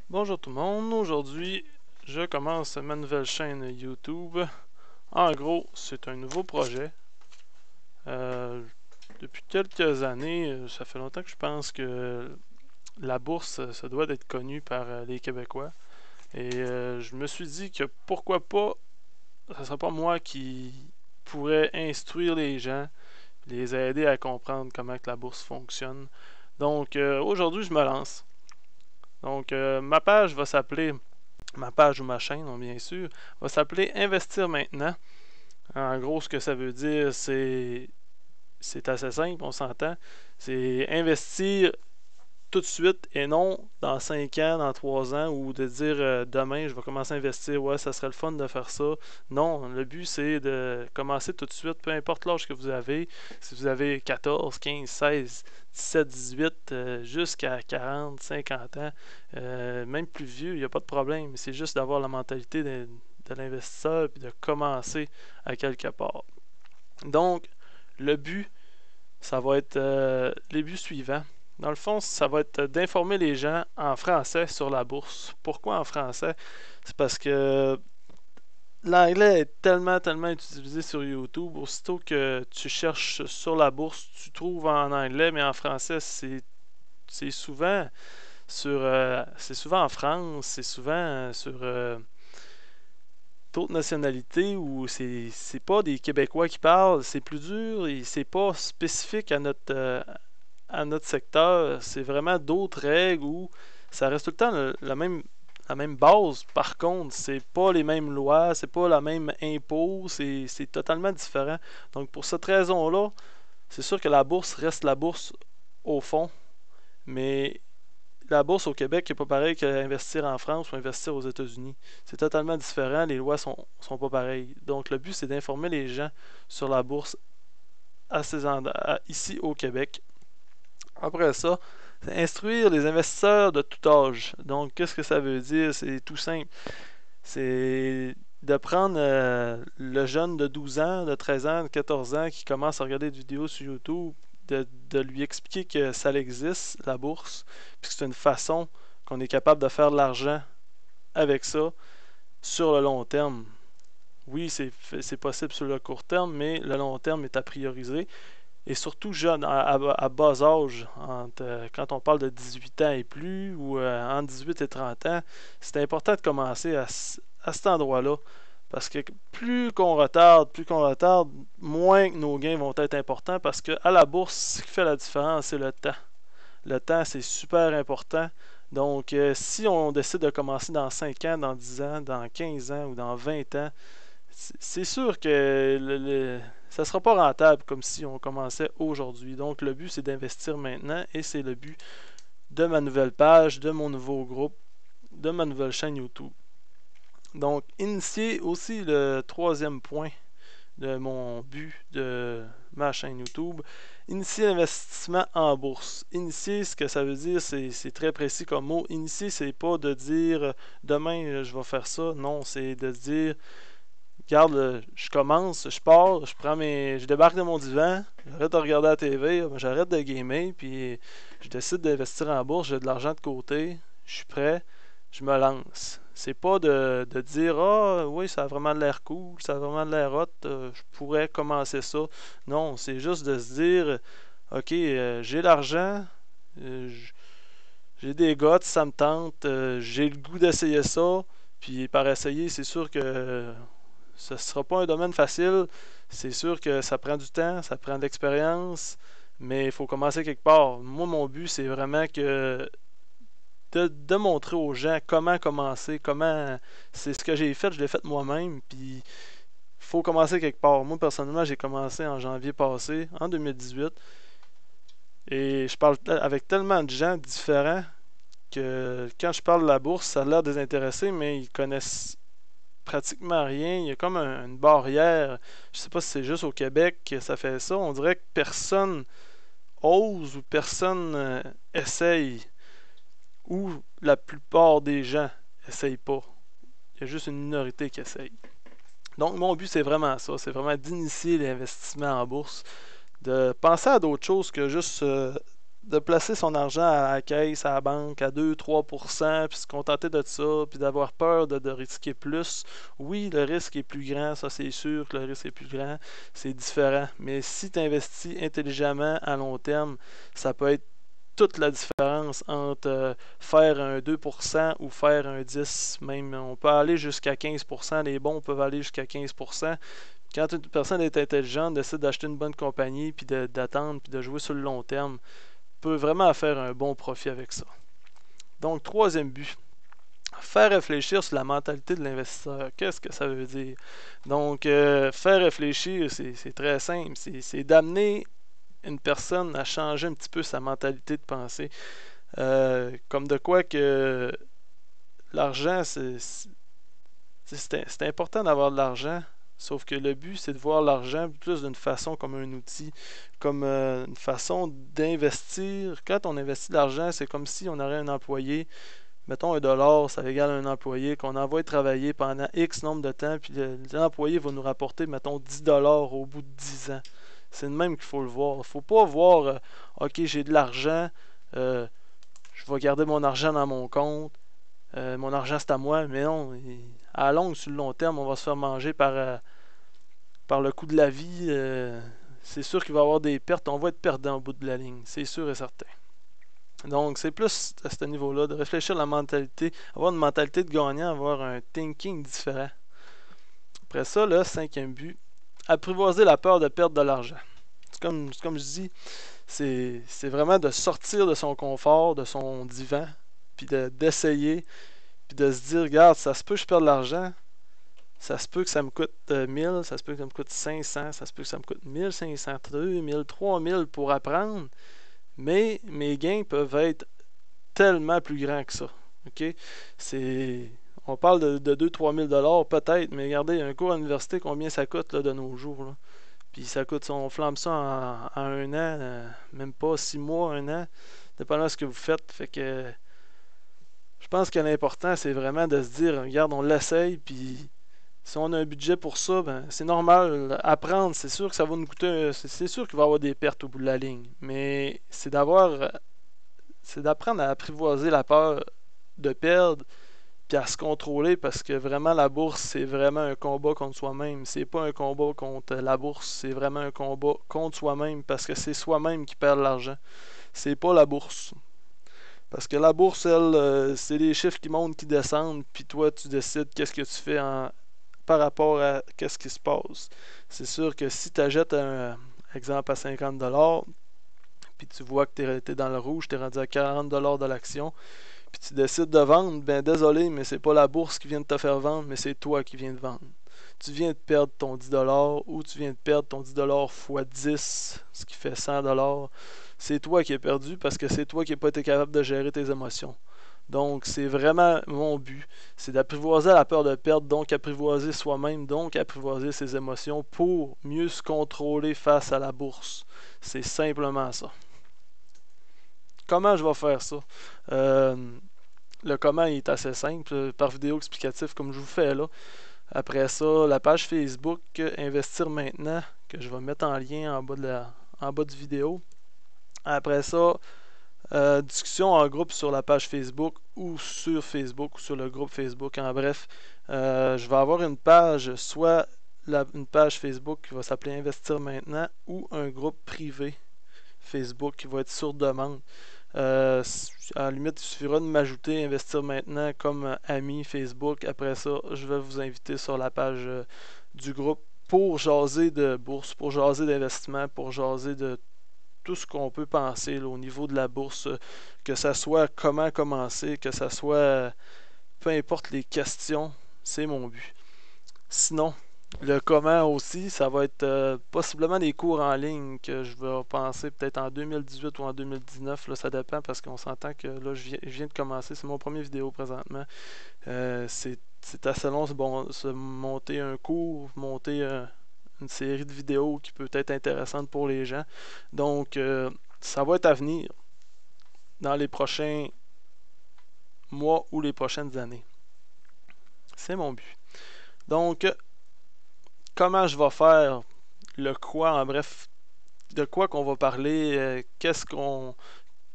Bonjour tout le monde, aujourd'hui je commence ma nouvelle chaîne YouTube. En gros, c'est un nouveau projet. Euh, Depuis quelques années, ça fait longtemps que je pense que la bourse, ça doit être connu par les Québécois. Et je me suis dit que pourquoi pas, ce serait pas moi qui pourrais instruire les gens, les aider à comprendre comment que la bourse fonctionne. Donc aujourd'hui, je me lance. Donc ma page va s'appeler ma page ou ma chaîne, non, bien sûr, va s'appeler Investir maintenant. En gros, ce que ça veut dire, c'est assez simple, on s'entend. C'est investir tout de suite et non dans 5 ans, dans 3 ans, ou de dire demain, je vais commencer à investir, ouais, ça serait le fun de faire ça. Non, le but, c'est de commencer tout de suite, peu importe l'âge que vous avez. Si vous avez 14, 15, 16, 17, 18, jusqu'à 40, 50 ans, même plus vieux, il n'y a pas de problème. C'est juste d'avoir la mentalité de l'investisseur et de commencer à quelque part. Donc, le but, ça va être les buts suivants. Dans le fond, ça va être d'informer les gens en français sur la bourse. Pourquoi en français? C'est parce que l'anglais est tellement utilisé sur YouTube. Aussitôt que tu cherches sur la bourse, tu trouves en anglais, mais en français, c'est souvent c'est souvent en France, c'est souvent sur d'autres nationalités où c'est pas des Québécois qui parlent, c'est plus dur et c'est pas spécifique à notre secteur. C'est vraiment d'autres règles où ça reste tout le temps la même base. Par contre, c'est pas les mêmes lois, c'est pas la même impôt, c'est totalement différent. Donc pour cette raison-là, c'est sûr que la bourse reste la bourse au fond, mais la bourse au Québec n'est pas pareil qu'investir en France ou investir aux États-Unis. C'est totalement différent, les lois sont pas pareilles. Donc le but, c'est d'informer les gens sur la bourse ici au Québec. Après ça, c'est instruire les investisseurs de tout âge. Donc, qu'est-ce que ça veut dire? C'est tout simple. C'est de prendre le jeune de 12 ans, de 13 ans, de 14 ans qui commence à regarder des vidéos sur YouTube, de lui expliquer que ça existe, la bourse, puis que c'est une façon qu'on est capable de faire de l'argent avec ça sur le long terme. Oui, c'est possible sur le court terme, mais le long terme est à prioriser. Et surtout jeune, à bas âge, quand on parle de 18 ans et plus, ou entre 18 et 30 ans, c'est important de commencer à cet endroit-là. Parce que plus qu'on retarde, moins que nos gains vont être importants. Parce que à la bourse, ce qui fait la différence, c'est le temps. Le temps, c'est super important. Donc, si on décide de commencer dans 5 ans, dans 10 ans, dans 15 ans ou dans 20 ans, c'est sûr que ça ne sera pas rentable comme si on commençait aujourd'hui. Donc le but c'est d'investir maintenant et c'est le but de ma nouvelle page, de mon nouveau groupe, de ma nouvelle chaîne YouTube. Donc initier aussi le troisième point de mon but de ma chaîne YouTube. Initier l'investissement en bourse. Initier, ce que ça veut dire, c'est très précis comme mot. Initier, c'est pas de dire demain je vais faire ça. Non, c'est de dire regarde, je commence, je pars, je débarque de mon divan, j'arrête de regarder la TV, j'arrête de gamer, puis je décide d'investir en bourse, j'ai de l'argent de côté, je suis prêt, je me lance. C'est pas de dire ah oui, ça a vraiment l'air cool, ça a vraiment l'air hot, je pourrais commencer ça. Non, c'est juste de se dire ok, j'ai l'argent, euh, j'ai des gars, ça me tente, j'ai le goût d'essayer ça, puis par essayer, c'est sûr que ce ne sera pas un domaine facile. C'est sûr que ça prend du temps, ça prend de l'expérience, mais il faut commencer quelque part. Moi, mon but, c'est vraiment que de montrer aux gens comment commencer, comment c'est ce que j'ai fait, je l'ai fait moi-même, puis il faut commencer quelque part. Moi, personnellement, j'ai commencé en janvier passé, en 2018, et je parle avec tellement de gens différents que quand je parle de la bourse, ça a l'air désintéressé, mais ils connaissent pratiquement rien. Il y a comme une barrière. Je sais pas si c'est juste au Québec que ça fait ça. On dirait que personne ose ou personne essaye. Ou la plupart des gens essayent pas. Il y a juste une minorité qui essaye. Donc mon but c'est vraiment ça. C'est vraiment d'initier l'investissement en bourse. De penser à d'autres choses que juste de placer son argent à la caisse, à la banque, à 2-3%, puis se contenter de ça, puis d'avoir peur de risquer plus. Oui, le risque est plus grand, ça c'est sûr que le risque est plus grand, c'est différent. Mais si tu investis intelligemment à long terme, ça peut être toute la différence entre faire un 2% ou faire un 10%. Même, on peut aller jusqu'à 15%. Les bons peuvent aller jusqu'à 15%. Quand une personne est intelligente, décide d'acheter une bonne compagnie, puis d'attendre, puis de jouer sur le long terme, peut vraiment faire un bon profit avec ça. Donc, troisième but, faire réfléchir sur la mentalité de l'investisseur. Qu'est-ce que ça veut dire? Donc, faire réfléchir, c'est très simple. C'est d'amener une personne à changer un petit peu sa mentalité de pensée. Comme de quoi que l'argent, c'est important d'avoir de l'argent, sauf que le but, c'est de voir l'argent plus d'une façon comme un outil, comme une façon d'investir. Quand on investit de l'argent, c'est comme si on aurait un employé. Mettons $1, ça égale un employé qu'on envoie travailler pendant X nombre de temps, puis l'employé va nous rapporter, mettons, $10 au bout de 10 ans. C'est de même qu'il faut le voir. Il ne faut pas voir, OK, j'ai de l'argent, je vais garder mon argent dans mon compte, mon argent c'est à moi, mais non, à la longue, sur le long terme, on va se faire manger par le coût de la vie. C'est sûr qu'il va y avoir des pertes, on va être perdant au bout de la ligne, c'est sûr et certain. Donc, c'est plus à ce niveau-là, de réfléchir à la mentalité, avoir une mentalité de gagnant, avoir un thinking différent. Après ça, le cinquième but, apprivoiser la peur de perdre de l'argent. C'est comme je dis, c'est vraiment de sortir de son confort, de son divan, puis d'essayer, puis de se dire, regarde, ça se peut que je perde de l'argent, ça se peut que ça me coûte 1000, ça se peut que ça me coûte 500, ça se peut que ça me coûte 1500, 2000, 3000 pour apprendre, mais mes gains peuvent être tellement plus grands que ça. OK? On parle de 2-3 000 peut-être, mais regardez, un cours à l'université, combien ça coûte là, de nos jours? Là? Puis ça coûte, on flambe ça en un an, même pas 6 mois, un an, dépendant de ce que vous faites. Fait que je pense que l'important, c'est vraiment de se dire, regarde, on l'essaye, puis si on a un budget pour ça, ben c'est normal. Apprendre, c'est sûr que ça va nous coûter, c'est sûr qu'il va y avoir des pertes au bout de la ligne, mais c'est d'apprendre à apprivoiser la peur de perdre, puis à se contrôler parce que vraiment la bourse, c'est vraiment un combat contre soi-même. C'est pas un combat contre la bourse, c'est vraiment un combat contre soi-même parce que c'est soi-même qui perd l'argent. C'est pas la bourse. Parce que la bourse, elle, c'est les chiffres qui montent, qui descendent, puis toi, tu décides qu'est-ce que tu fais par rapport à qu'est-ce qui se passe. C'est sûr que si tu achètes un exemple à 50$, puis tu vois que tu es dans le rouge, tu es rendu à 40$ de l'action, puis tu décides de vendre, ben désolé, mais c'est pas la bourse qui vient de te faire vendre, mais c'est toi qui viens de vendre. Tu viens de perdre ton 10$ ou tu viens de perdre ton 10$ fois 10, ce qui fait 100$. C'est toi qui es perdu parce que c'est toi qui n'as pas été capable de gérer tes émotions. Donc, c'est vraiment mon but. C'est d'apprivoiser la peur de perdre, donc apprivoiser soi-même, donc apprivoiser ses émotions pour mieux se contrôler face à la bourse. C'est simplement ça. Comment je vais faire ça? Le comment est assez simple, par vidéo explicative comme je vous fais là. Après ça, la page Facebook Investir maintenant, que je vais mettre en lien en bas de vidéo. Après ça, discussion en groupe sur la page Facebook ou sur Facebook ou sur le groupe Facebook. En bref, je vais avoir une page, soit une page Facebook qui va s'appeler Investir maintenant ou un groupe privé Facebook qui va être sur demande. À la limite, il suffira de m'ajouter Investir maintenant comme ami Facebook. Après ça, je vais vous inviter sur la page du groupe pour jaser de bourse, pour jaser d'investissement, pour jaser de tout ce qu'on peut penser là, au niveau de la bourse, que ça soit comment commencer, que ça soit peu importe les questions, c'est mon but. Sinon, le comment aussi, ça va être possiblement des cours en ligne que je vais penser peut-être en 2018 ou en 2019. Là, ça dépend parce qu'on s'entend que là, je viens de commencer. C'est mon premier vidéo présentement. C'est assez long se monter un cours, monter une série de vidéos qui peut être intéressante pour les gens. Donc, ça va être à venir dans les prochains mois ou les prochaines années. C'est mon but. Donc, comment je vais faire, le quoi, en bref, de quoi qu'on va parler,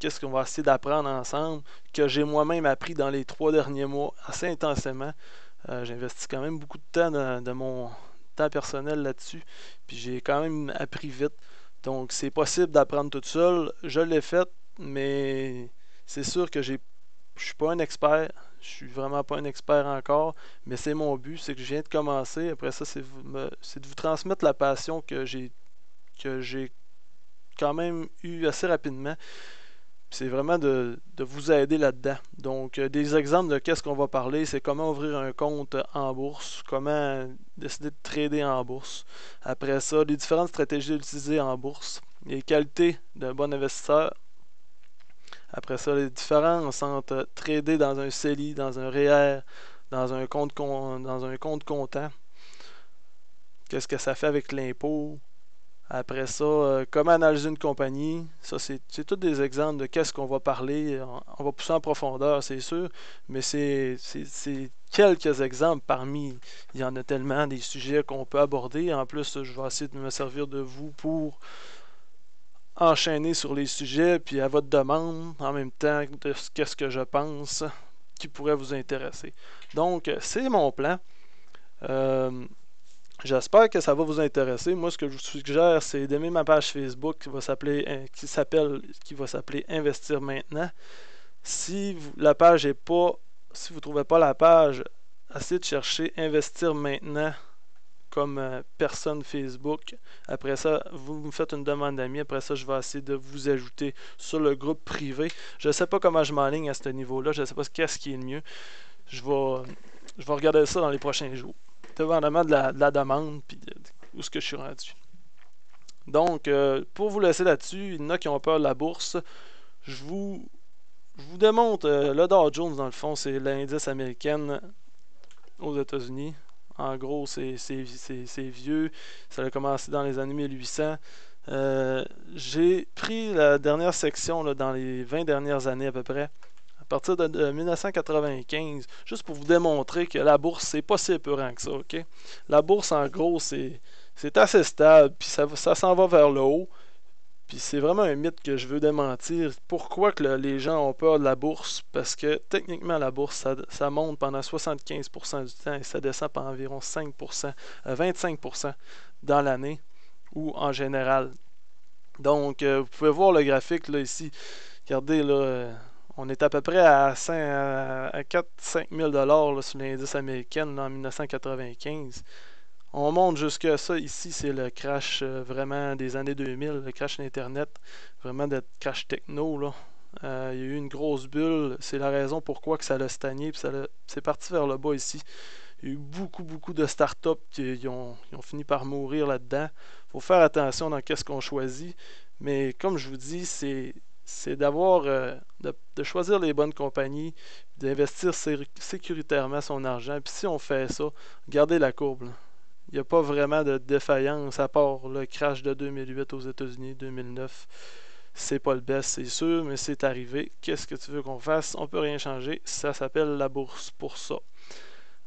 qu'est-ce qu'on va essayer d'apprendre ensemble, que j'ai moi-même appris dans les 3 derniers mois assez intensément. J'investis quand même beaucoup de temps de mon temps personnel là-dessus, puis j'ai quand même appris vite. Donc c'est possible d'apprendre tout seul. Je l'ai fait, mais c'est sûr que je suis pas un expert. Je suis vraiment pas un expert encore, mais c'est mon but, c'est que je viens de commencer. Après ça, c'est de vous transmettre la passion que j'ai quand même eu assez rapidement. C'est vraiment de vous aider là-dedans. Donc, des exemples de qu'est-ce qu'on va parler, c'est comment ouvrir un compte en bourse, comment décider de trader en bourse. Après ça, les différentes stratégies utilisées en bourse, les qualités d'un bon investisseur. Après ça, les différences entre trader dans un CELI, dans un REER, dans un compte comptant. Qu'est-ce que ça fait avec l'impôt? Après ça, comment analyser une compagnie. Ça, c'est tous des exemples de qu'est-ce qu'on va parler. On va pousser en profondeur, c'est sûr, mais c'est quelques exemples parmi. Il y en a tellement des sujets qu'on peut aborder. En plus, je vais essayer de me servir de vous pour enchaîner sur les sujets, puis à votre demande, en même temps de qu'est-ce que je pense qui pourrait vous intéresser. Donc, c'est mon plan. Euh, J'espère que ça va vous intéresser. Moi, ce que je vous suggère, c'est d'aimer ma page Facebook qui va s'appeler Investir maintenant. La page est pas, si vous ne trouvez pas la page, essayez de chercher Investir maintenant comme personne Facebook. Après ça, vous me faites une demande d'amis. Après ça, je vais essayer de vous ajouter sur le groupe privé. Je ne sais pas comment je m'enligne à ce niveau-là. Je ne sais pas qu'est-ce qui est le mieux. Je vais regarder ça dans les prochains jours. Dépendamment de la demande puis où est-ce que je suis rendu. Donc, pour vous laisser là-dessus, il y en a qui ont peur de la bourse. Je vous, je vous démontre le Dow Jones, dans le fond, c'est l'indice américain aux États-Unis. En gros, c'est vieux. Ça a commencé dans les années 1800. J'ai pris la dernière section là, dans les 20 dernières années à peu près. À partir de 1995, juste pour vous démontrer que la bourse, c'est pas si épeurant que ça, ok? La bourse, en gros, c'est assez stable, puis ça s'en va vers le haut. Puis c'est vraiment un mythe que je veux démentir. Pourquoi que les gens ont peur de la bourse? Parce que techniquement, la bourse, ça monte pendant 75% du temps et ça descend par environ 5%, 25% dans l'année ou en général. Donc, vous pouvez voir le graphique là ici. Regardez là, on est à peu près à 4-5 000 $ sur l'indice américain là, en 1995. On monte jusqu'à ça. Ici, c'est le crash vraiment des années 2000, le crash d'Internet, vraiment de crash techno. Là. Il y a eu une grosse bulle. C'est la raison pourquoi que ça a stagné. Puis c'est parti vers le bas ici. Il y a eu beaucoup, beaucoup de startups qui ont fini par mourir là-dedans. Il faut faire attention dans qu'est-ce qu'on choisit. Mais comme je vous dis, c'est d'avoir de choisir les bonnes compagnies, d'investir sécuritairement son argent. Puis si on fait ça, regardez la courbe. Là. Il n'y a pas vraiment de défaillance à part le crash de 2008 aux États-Unis, 2009. C'est pas le best, c'est sûr, mais c'est arrivé. Qu'est-ce que tu veux qu'on fasse? On peut rien changer. Ça s'appelle la bourse pour ça.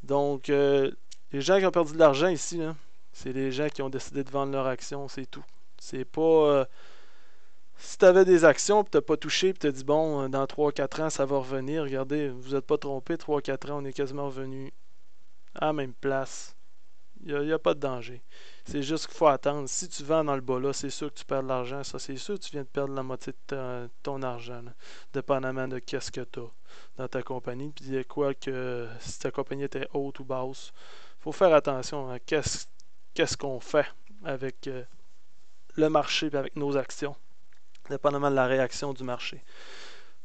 Donc, les gens qui ont perdu de l'argent ici, là, c'est les gens qui ont décidé de vendre leurs actions, c'est tout. C'est pas... si tu avais des actions et tu n'as pas touché et tu as dit, bon, dans 3-4 ans, ça va revenir. Regardez, vous n'êtes pas trompé, 3-4 ans, on est quasiment revenu à la même place. Il n'y a pas de danger. C'est juste qu'il faut attendre. Si tu vends dans le bas là, c'est sûr que tu perds de l'argent. Ça, c'est sûr que tu viens de perdre la moitié de ton argent, là, dépendamment de qu'est-ce que tu as dans ta compagnie. Puis quoi que si ta compagnie était haute ou basse, il faut faire attention à qu'est-ce qu'on fait avec le marché et avec nos actions, dépendamment de la réaction du marché.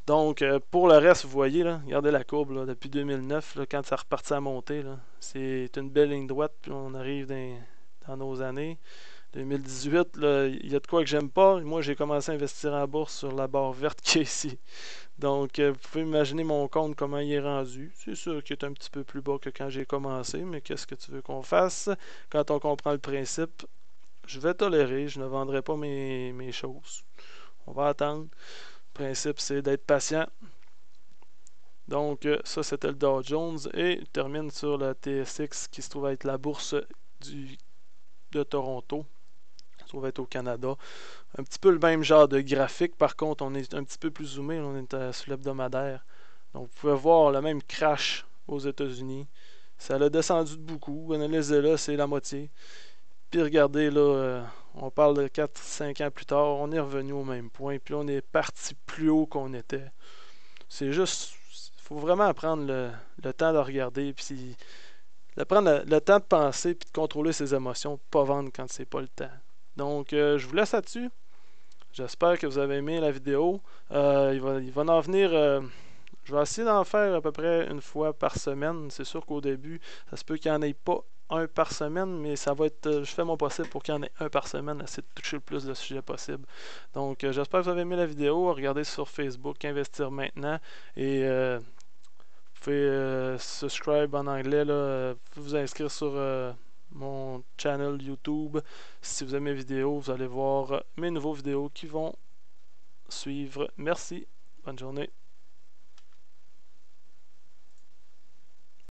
Donc, pour le reste, vous voyez, là, regardez la courbe là, depuis 2009, là, quand ça repartit à monter. C'est une belle ligne droite, puis on arrive dans nos années. 2018, là, il y a de quoi que j'aime pas. Moi, j'ai commencé à investir en bourse sur la barre verte qui est ici. Donc, vous pouvez imaginer mon compte, comment il est rendu. C'est sûr qu'il est un petit peu plus bas que quand j'ai commencé, mais qu'est-ce que tu veux qu'on fasse? Quand on comprend le principe, je vais tolérer, je ne vendrai pas mes choses. On va attendre. Le principe, c'est d'être patient. Donc, ça, c'était le Dow Jones. Et il termine sur la TSX, qui se trouve être la bourse de Toronto. trouve être au Canada. Un petit peu le même genre de graphique, par contre, on est un petit peu plus zoomé, on est sur l'hebdomadaire. Donc, vous pouvez voir le même crash aux États-Unis. Ça l'a descendu de beaucoup. Analysez-le, c'est la moitié. Puis regardez, là, on parle de 4-5 ans plus tard, on est revenu au même point. Puis là, on est parti plus haut qu'on était. C'est juste, il faut vraiment prendre le temps de regarder, puis prendre le temps de penser, puis de contrôler ses émotions, pas vendre quand c'est pas le temps. Donc, je vous laisse là-dessus. J'espère que vous avez aimé la vidéo. Il va en venir. Je vais essayer d'en faire à peu près une fois par semaine. C'est sûr qu'au début, ça se peut qu'il n'y en ait pas un par semaine, mais ça va être. Je fais mon possible pour qu'il y en ait un par semaine, essayer de toucher le plus de sujets possible. Donc, j'espère que vous avez aimé la vidéo. Regardez sur Facebook, Investir maintenant. Et vous pouvez subscribe en anglais. Là, vous pouvez vous inscrire sur mon channel YouTube. Si vous aimez mes vidéos, vous allez voir mes nouveaux vidéos qui vont suivre. Merci. Bonne journée.